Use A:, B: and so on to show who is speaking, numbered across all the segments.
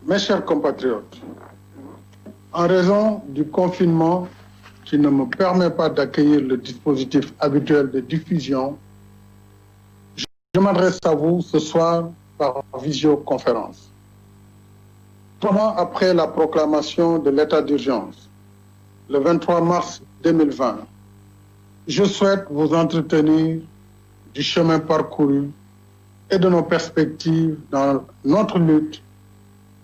A: Mes chers compatriotes, en raison du confinement qui ne me permet pas d'accueillir le dispositif habituel de diffusion, je m'adresse à vous ce soir par visioconférence. 3 mois après la proclamation de l'état d'urgence, le 23 mars 2020, je souhaite vous entretenir du chemin parcouru et de nos perspectives dans notre lutte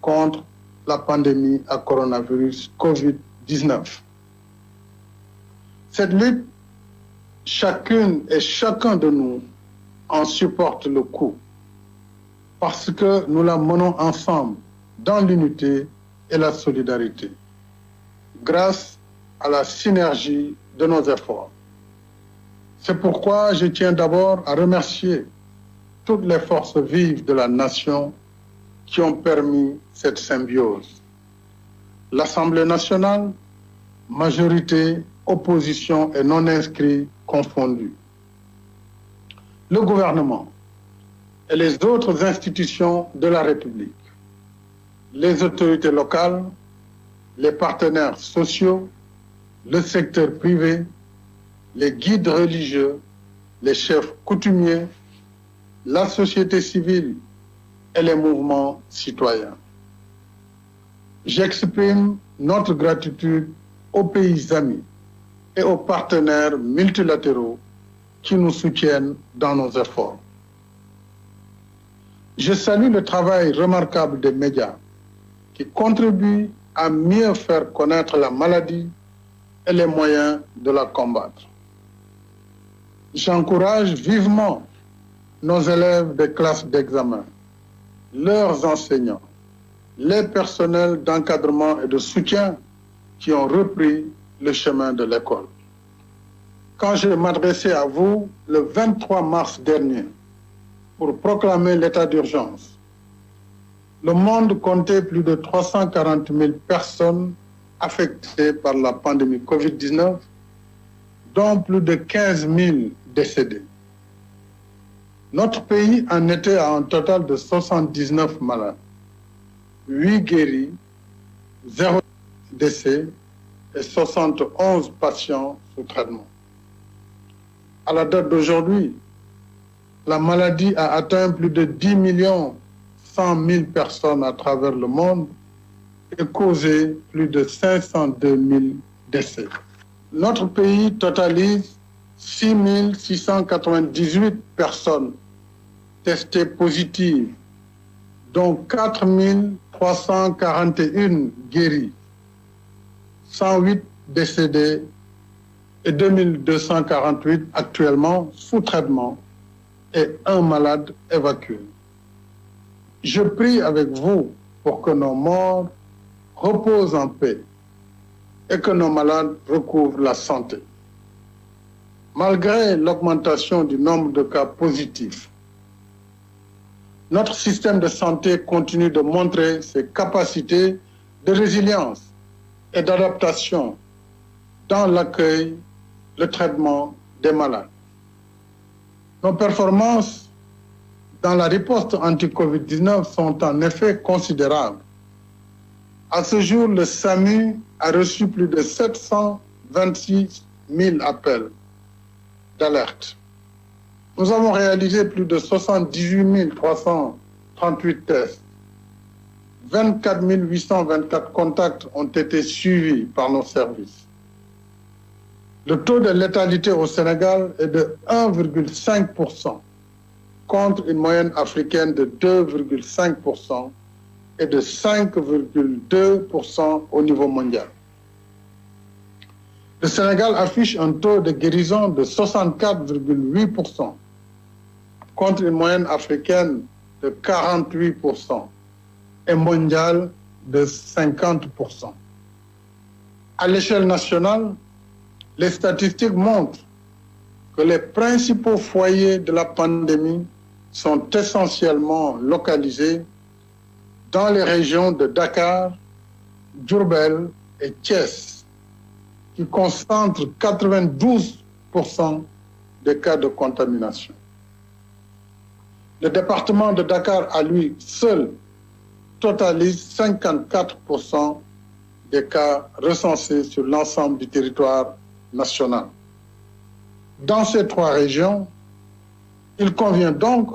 A: contre la pandémie à coronavirus COVID-19. Cette lutte, chacune et chacun de nous en supporte le coût parce que nous la menons ensemble dans l'unité et la solidarité, grâce à la synergie de nos efforts. C'est pourquoi je tiens d'abord à remercier toutes les forces vives de la nation qui ont permis cette symbiose. L'Assemblée nationale, majorité, opposition et non-inscrits confondus. Le gouvernement et les autres institutions de la République, les autorités locales, les partenaires sociaux, le secteur privé, les guides religieux, les chefs coutumiers, la société civile et les mouvements citoyens. J'exprime notre gratitude aux pays amis et aux partenaires multilatéraux qui nous soutiennent dans nos efforts. Je salue le travail remarquable des médias qui contribuent à mieux faire connaître la maladie et les moyens de la combattre. J'encourage vivement nos élèves des classes d'examen, leurs enseignants, les personnels d'encadrement et de soutien qui ont repris le chemin de l'école. Quand je m'adressais à vous le 23 mars dernier pour proclamer l'état d'urgence, le monde comptait plus de 340 000 personnes affectées par la pandémie COVID-19, dont plus de 15 000 décédés. Notre pays en était à un total de 79 malades, 8 guéris, 0 décès et 71 patients sous traitement. À la date d'aujourd'hui, la maladie a atteint plus de 10 100 000 personnes à travers le monde et causé plus de 502 000 décès. Notre pays totalise 6 698 personnes testées positives, dont 4 341 guéris, 108 décédés et 2248 actuellement sous traitement et un malade évacué. Je prie avec vous pour que nos morts reposent en paix et que nos malades recouvrent la santé. Malgré l'augmentation du nombre de cas positifs, notre système de santé continue de montrer ses capacités de résilience et d'adaptation dans l'accueil, le traitement des malades. Nos performances dans la riposte anti-Covid-19 sont en effet considérables. À ce jour, le SAMU a reçu plus de 726 000 appels d'alerte. Nous avons réalisé plus de 78 338 tests. 24 824 contacts ont été suivis par nos services. Le taux de létalité au Sénégal est de 1,5% contre une moyenne africaine de 2,5% et de 5,2% au niveau mondial. Le Sénégal affiche un taux de guérison de 64,8% contre une moyenne africaine de 48% et mondiale de 50%. À l'échelle nationale, les statistiques montrent que les principaux foyers de la pandémie sont essentiellement localisés dans les régions de Dakar, Diourbel et Thiès, qui concentrent 92% des cas de contamination. Le département de Dakar à lui seul totalise 54% des cas recensés sur l'ensemble du territoire national. Dans ces trois régions, il convient donc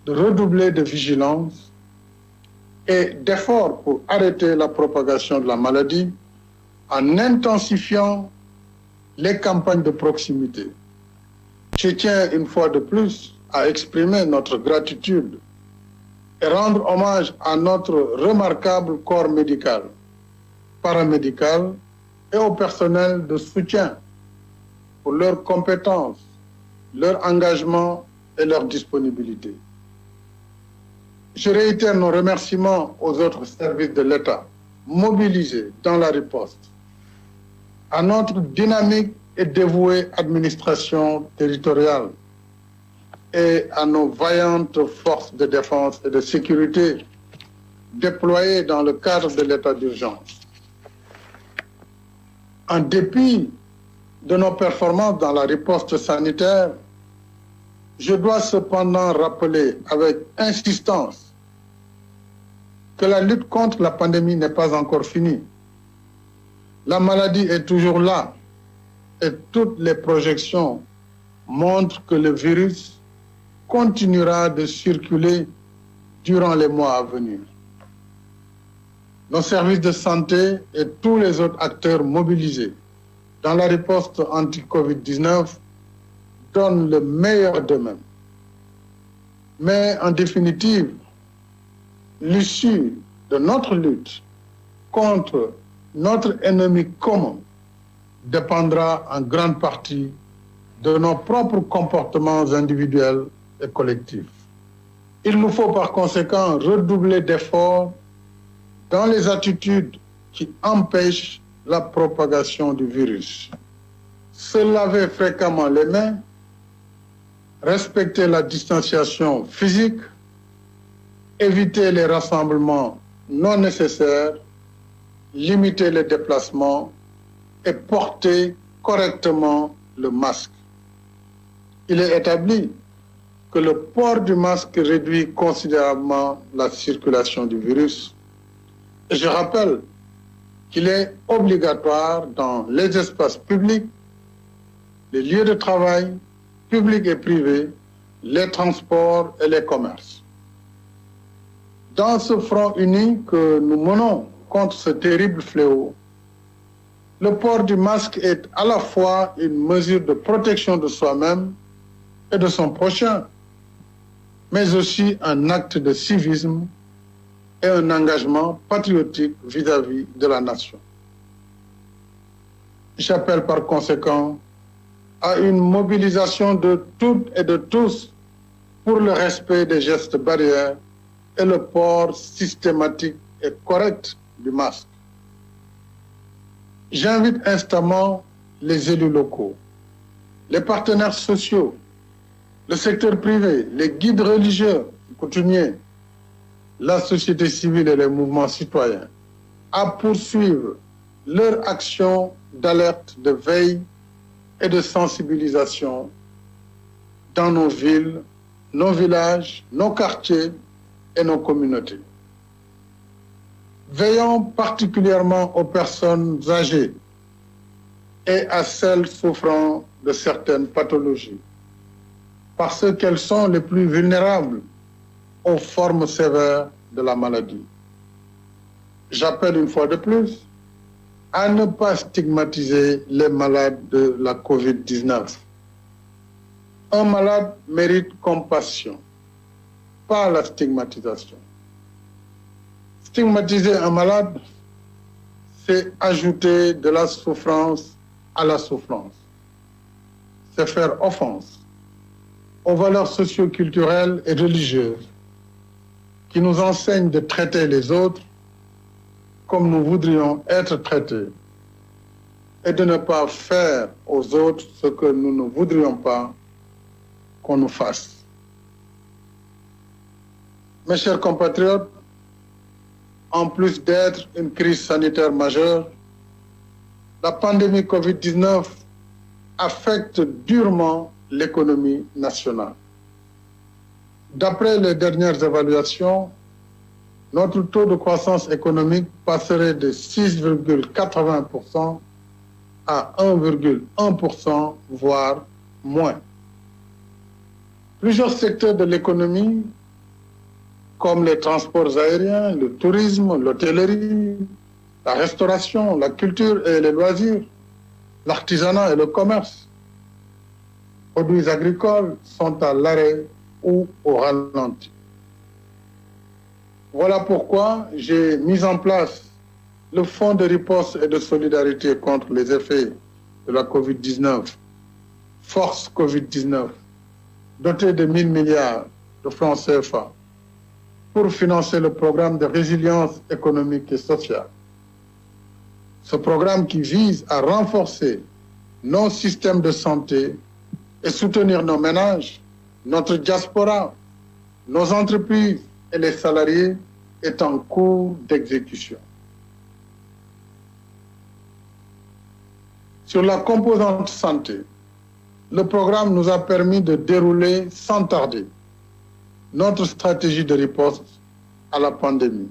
A: de redoubler de vigilance et d'efforts pour arrêter la propagation de la maladie en intensifiant les campagnes de proximité. Je tiens une fois de plus à exprimer notre gratitude et rendre hommage à notre remarquable corps médical, paramédical et au personnel de soutien pour leurs compétences, leur engagement et leur disponibilité. Je réitère nos remerciements aux autres services de l'État mobilisés dans la riposte, à notre dynamique et dévouée administration territoriale et à nos vaillantes forces de défense et de sécurité déployées dans le cadre de l'état d'urgence. En dépit de nos performances dans la riposte sanitaire, je dois cependant rappeler avec insistance que la lutte contre la pandémie n'est pas encore finie. La maladie est toujours là et toutes les projections montrent que le virus continuera de circuler durant les mois à venir. Nos services de santé et tous les autres acteurs mobilisés dans la riposte anti-Covid-19 donnent le meilleur d'eux-mêmes. Mais en définitive, l'issue de notre lutte contre notre ennemi commun dépendra en grande partie de nos propres comportements individuels et collectifs. Il nous faut par conséquent redoubler d'efforts dans les attitudes qui empêchent la propagation du virus. Se laver fréquemment les mains, respecter la distanciation physique, éviter les rassemblements non nécessaires, limiter les déplacements et porter correctement le masque. Il est établi que le port du masque réduit considérablement la circulation du virus. Et je rappelle qu'il est obligatoire dans les espaces publics, les lieux de travail, publics et privés, les transports et les commerces. Dans ce front uni que nous menons contre ce terrible fléau, le port du masque est à la fois une mesure de protection de soi-même et de son prochain, mais aussi un acte de civisme et un engagement patriotique vis-à-vis de la nation. J'appelle par conséquent à une mobilisation de toutes et de tous pour le respect des gestes barrières et le port systématique et correct du masque. J'invite instamment les élus locaux, les partenaires sociaux, le secteur privé, les guides religieux, coutumiers, la société civile et les mouvements citoyens à poursuivre leur action d'alerte, de veille et de sensibilisation dans nos villes, nos villages, nos quartiers et nos communautés. Veillons particulièrement aux personnes âgées et à celles souffrant de certaines pathologies, parce qu'elles sont les plus vulnérables aux formes sévères de la maladie. J'appelle une fois de plus à ne pas stigmatiser les malades de la COVID-19. Un malade mérite compassion, pas la stigmatisation. Stigmatiser un malade, c'est ajouter de la souffrance à la souffrance. C'est faire offense aux valeurs socio-culturelles et religieuses qui nous enseignent de traiter les autres comme nous voudrions être traités et de ne pas faire aux autres ce que nous ne voudrions pas qu'on nous fasse. Mes chers compatriotes, en plus d'être une crise sanitaire majeure, la pandémie Covid-19 affecte durement l'économie nationale. D'après les dernières évaluations, notre taux de croissance économique passerait de 6,80% à 1,1%, voire moins. Plusieurs secteurs de l'économie, comme les transports aériens, le tourisme, l'hôtellerie, la restauration, la culture et les loisirs, l'artisanat et le commerce, produits agricoles sont à l'arrêt ou au ralenti. Voilà pourquoi j'ai mis en place le Fonds de riposte et de solidarité contre les effets de la COVID-19, Force COVID-19, doté de 1 000 milliards de francs CFA, pour financer le programme de résilience économique et sociale. Ce programme qui vise à renforcer nos systèmes de santé et soutenir nos ménages, notre diaspora, nos entreprises et les salariés est en cours d'exécution. Sur la composante santé, le programme nous a permis de dérouler sans tarder notre stratégie de riposte à la pandémie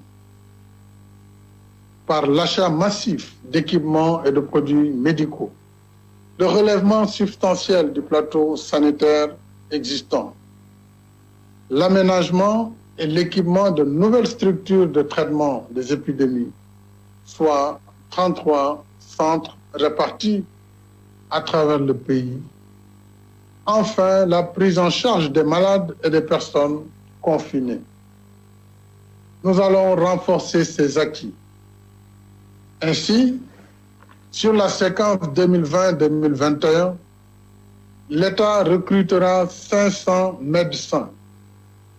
A: par l'achat massif d'équipements et de produits médicaux, le relèvement substantiel du plateau sanitaire existant, l'aménagement et l'équipement de nouvelles structures de traitement des épidémies, soit 33 centres répartis à travers le pays. Enfin, la prise en charge des malades et des personnes confinées. Nous allons renforcer ces acquis. Ainsi, sur la séquence 2020-2021, l'État recrutera 500 médecins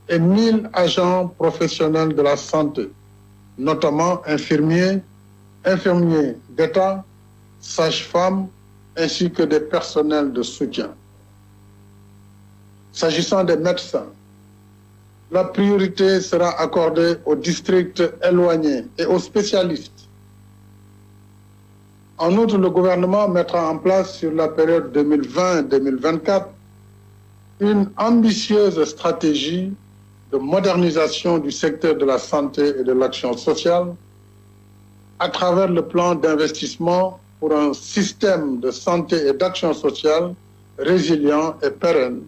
A: et 1 000 agents professionnels de la santé, notamment infirmiers d'État, sages-femmes, ainsi que des personnels de soutien. S'agissant des médecins, la priorité sera accordée aux districts éloignés et aux spécialistes. En outre, le gouvernement mettra en place sur la période 2020-2024 une ambitieuse stratégie de modernisation du secteur de la santé et de l'action sociale à travers le plan d'investissement pour un système de santé et d'action sociale résilient et pérenne,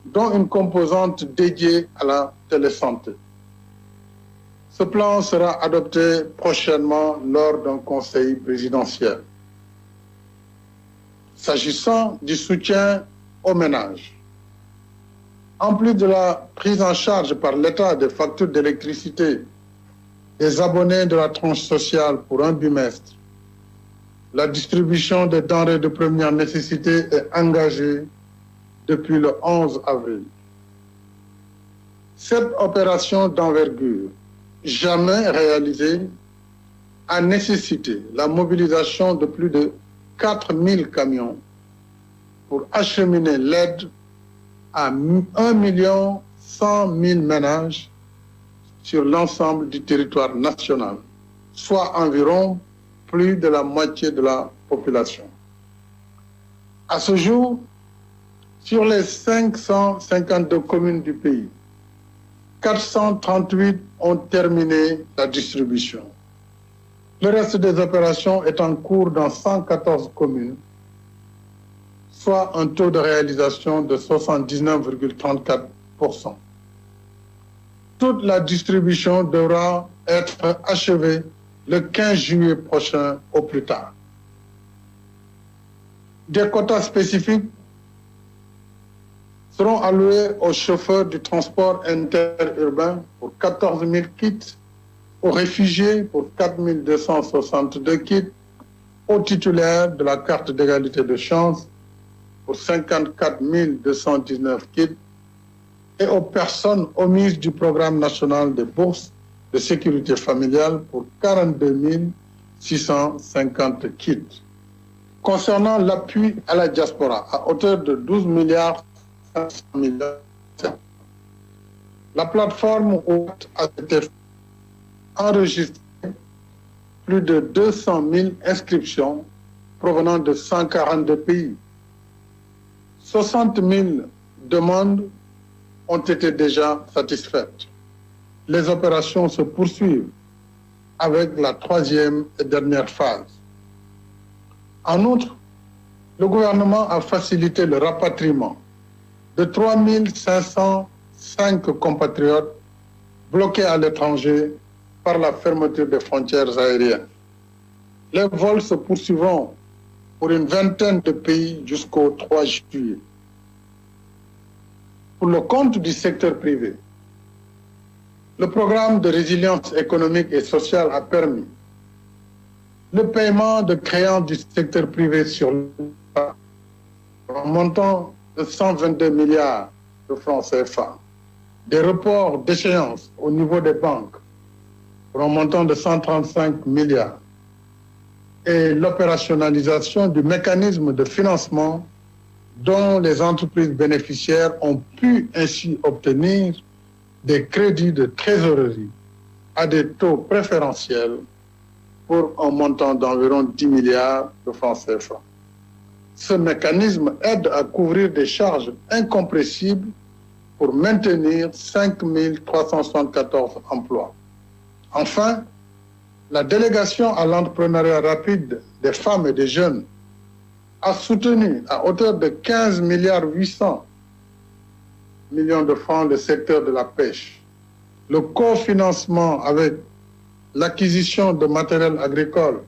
A: dont une composante dédiée à la télésanté. Ce plan sera adopté prochainement lors d'un conseil présidentiel. S'agissant du soutien aux ménages, en plus de la prise en charge par l'État des factures d'électricité des abonnés de la tranche sociale pour un bimestre, la distribution des denrées de première nécessité est engagée depuis le 11 avril. Cette opération d'envergure, jamais réalisée, a nécessité la mobilisation de plus de 4000 camions pour acheminer l'aide à 1 100 000 ménages sur l'ensemble du territoire national, soit environ plus de la moitié de la population. À ce jour, sur les 552 communes du pays, 438 ont terminé la distribution. Le reste des opérations est en cours dans 114 communes, soit un taux de réalisation de 79,34%. Toute la distribution devra être achevée le 15 juillet prochain au plus tard. Des quotas spécifiques seront alloués aux chauffeurs du transport interurbain pour 14 000 kits, aux réfugiés pour 4 262 kits, aux titulaires de la carte d'égalité de chance pour 54 219 kits et aux personnes omises du programme national de bourses de sécurité familiale pour 42 650 kits. Concernant l'appui à la diaspora, à hauteur de 12 milliards 500 millions, la plateforme a été enregistrée plus de 200 000 inscriptions provenant de 142 pays. 60 000 demandes ont été déjà satisfaites. les opérations se poursuivent avec la troisième et dernière phase. En outre, le gouvernement a facilité le rapatriement de 3 505 compatriotes bloqués à l'étranger par la fermeture des frontières aériennes. Les vols se poursuivront pour une vingtaine de pays jusqu'au 3 juillet. Pour le compte du secteur privé, le programme de résilience économique et sociale a permis le paiement de créances du secteur privé sur un montant de 122 milliards de francs CFA, des reports d'échéance au niveau des banques pour un montant de 135 milliards et l'opérationnalisation du mécanisme de financement dont les entreprises bénéficiaires ont pu ainsi obtenir des crédits de trésorerie à des taux préférentiels pour un montant d'environ 10 milliards de francs CFA. Ce mécanisme aide à couvrir des charges incompressibles pour maintenir 5 374 emplois. Enfin, la délégation à l'entrepreneuriat rapide des femmes et des jeunes a soutenu à hauteur de 15 milliards 800 millions de francs le secteur de la pêche. Le cofinancement avec l'acquisition de matériel agricole,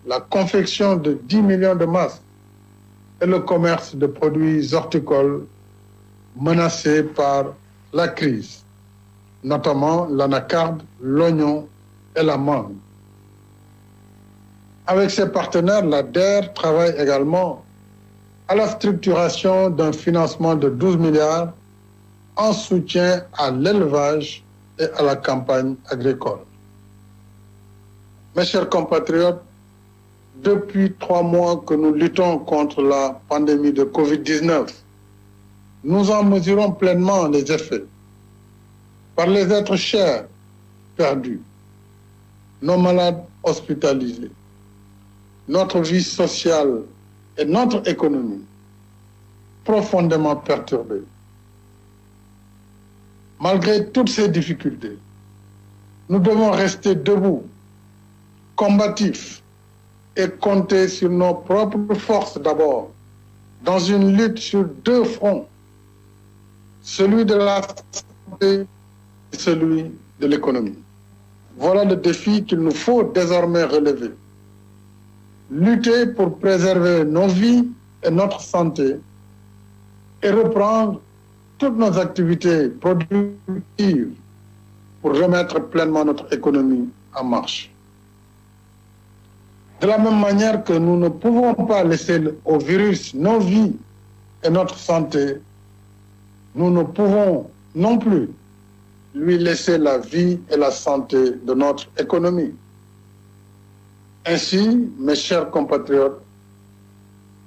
A: la confection de 10 millions de masques et le commerce de produits horticoles menacés par la crise, notamment l'anacarde, l'oignon et la mangue. Avec ses partenaires, la DER travaille également à la structuration d'un financement de 12 milliards en soutien à l'élevage et à la campagne agricole. Mes chers compatriotes, depuis 3 mois que nous luttons contre la pandémie de Covid-19, nous en mesurons pleinement les effets. Par les êtres chers perdus, nos malades hospitalisés, notre vie sociale et notre économie profondément perturbées. Malgré toutes ces difficultés, nous devons rester debout, combatifs et compter sur nos propres forces d'abord, dans une lutte sur 2 fronts, celui de la santé et celui de l'économie. Voilà le défi qu'il nous faut désormais relever. Lutter pour préserver nos vies et notre santé et reprendre toutes nos activités productives pour remettre pleinement notre économie en marche. De la même manière que nous ne pouvons pas laisser au virus nos vies et notre santé, nous ne pouvons non plus lui laisser la vie et la santé de notre économie. Ainsi, mes chers compatriotes,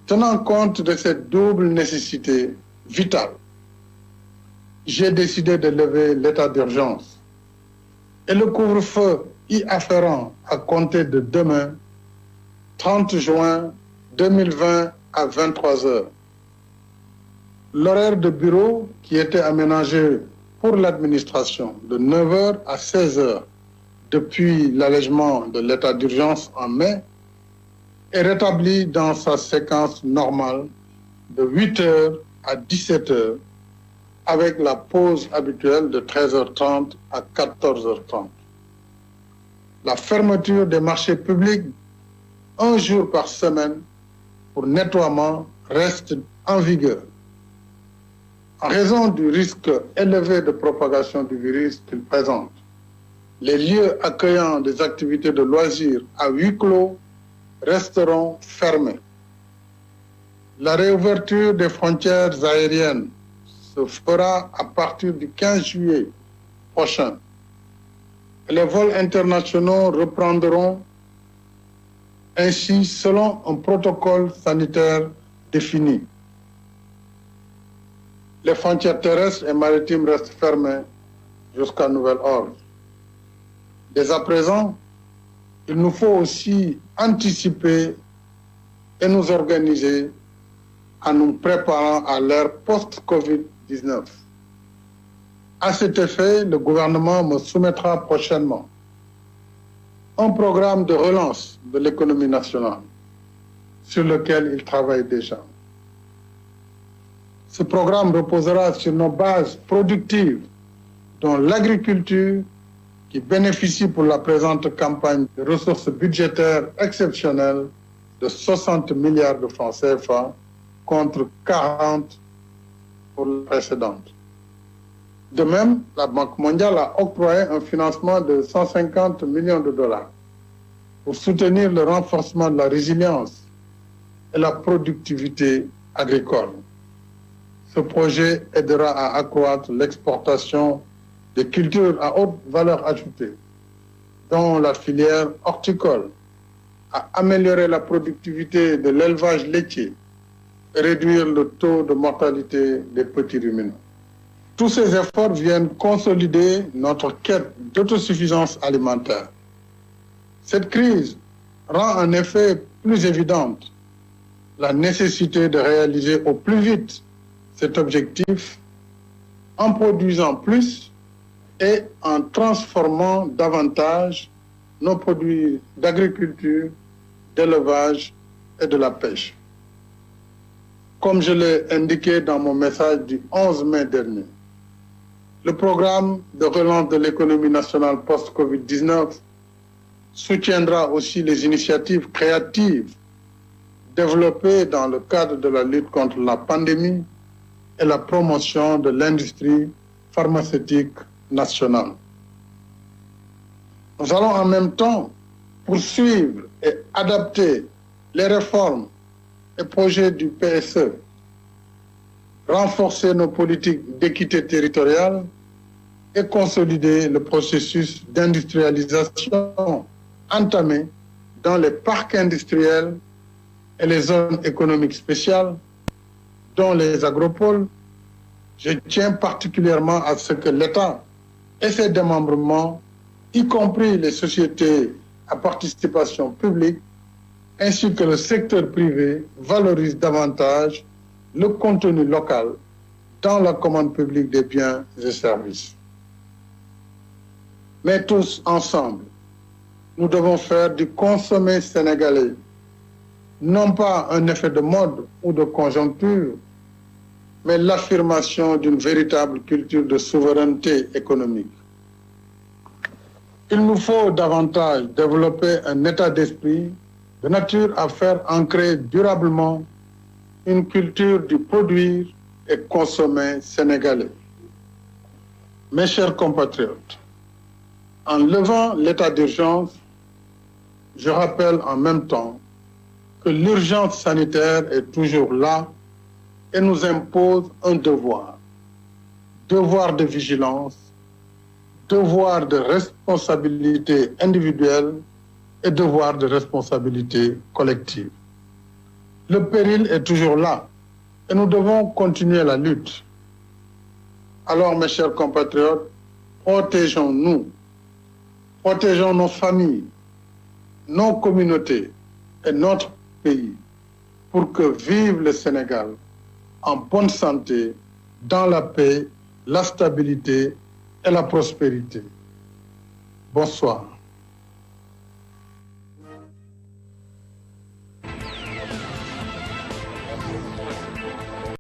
A: tenant compte de cette double nécessité vitale, j'ai décidé de lever l'état d'urgence et le couvre-feu y afférent à compter de demain, 30 juin 2020 à 23 heures. L'horaire de bureau qui était aménagé pour l'administration de 9 heures à 16 heures depuis l'allègement de l'état d'urgence en mai est rétabli dans sa séquence normale de 8 heures à 17 heures avec la pause habituelle de 13h30 à 14h30. La fermeture des marchés publics 1 jour par semaine pour nettoiement reste en vigueur. En raison du risque élevé de propagation du virus qu'il présente, les lieux accueillant des activités de loisirs à huis clos resteront fermés. La réouverture des frontières aériennes se fera à partir du 15 juillet prochain. Les vols internationaux reprendront ainsi selon un protocole sanitaire défini. Les frontières terrestres et maritimes restent fermées jusqu'à nouvel ordre. Dès à présent, il nous faut aussi anticiper et nous organiser en nous préparant à l'ère post-Covid-19. À cet effet, le gouvernement me soumettra prochainement un programme de relance de l'économie nationale sur lequel il travaille déjà. Ce programme reposera sur nos bases productives, dont l'agriculture, qui bénéficie pour la présente campagne de ressources budgétaires exceptionnelles de 60 milliards de francs CFA contre 40 pour la précédente. De même, la Banque mondiale a octroyé un financement de 150 millions de dollars pour soutenir le renforcement de la résilience et la productivité agricole. Ce projet aidera à accroître l'exportation des cultures à haute valeur ajoutée, dont la filière horticole, à améliorer la productivité de l'élevage laitier et réduire le taux de mortalité des petits ruminants. Tous ces efforts viennent consolider notre quête d'autosuffisance alimentaire. Cette crise rend en effet plus évidente la nécessité de réaliser au plus vite cet objectif en produisant plus et en transformant davantage nos produits d'agriculture, d'élevage et de la pêche. Comme je l'ai indiqué dans mon message du 11 mai dernier, le programme de relance de l'économie nationale post-Covid-19 soutiendra aussi les initiatives créatives développées dans le cadre de la lutte contre la pandémie et la promotion de l'industrie pharmaceutique nationale. Nous allons en même temps poursuivre et adapter les réformes et projets du PSE, renforcer nos politiques d'équité territoriale et consolider le processus d'industrialisation entamé dans les parcs industriels et les zones économiques spéciales, dont les agropoles. Je tiens particulièrement à ce que l'État et ses démembrements, y compris les sociétés à participation publique, ainsi que le secteur privé, valorisent davantage le contenu local dans la commande publique des biens et services. Mais tous ensemble, nous devons faire du consommé sénégalais non pas un effet de mode ou de conjoncture, mais l'affirmation d'une véritable culture de souveraineté économique. Il nous faut davantage développer un état d'esprit de nature à faire ancrer durablement une culture du produire et consommer sénégalais. Mes chers compatriotes, en levant l'état d'urgence, je rappelle en même temps que l'urgence sanitaire est toujours là et nous impose un devoir. Devoir de vigilance, devoir de responsabilité individuelle et devoir de responsabilité collective. Le péril est toujours là et nous devons continuer la lutte. Alors, mes chers compatriotes, protégeons-nous, protégeons nos familles, nos communautés et notre pays pour que vive le Sénégal en bonne santé, dans la paix, la stabilité et la prospérité. Bonsoir.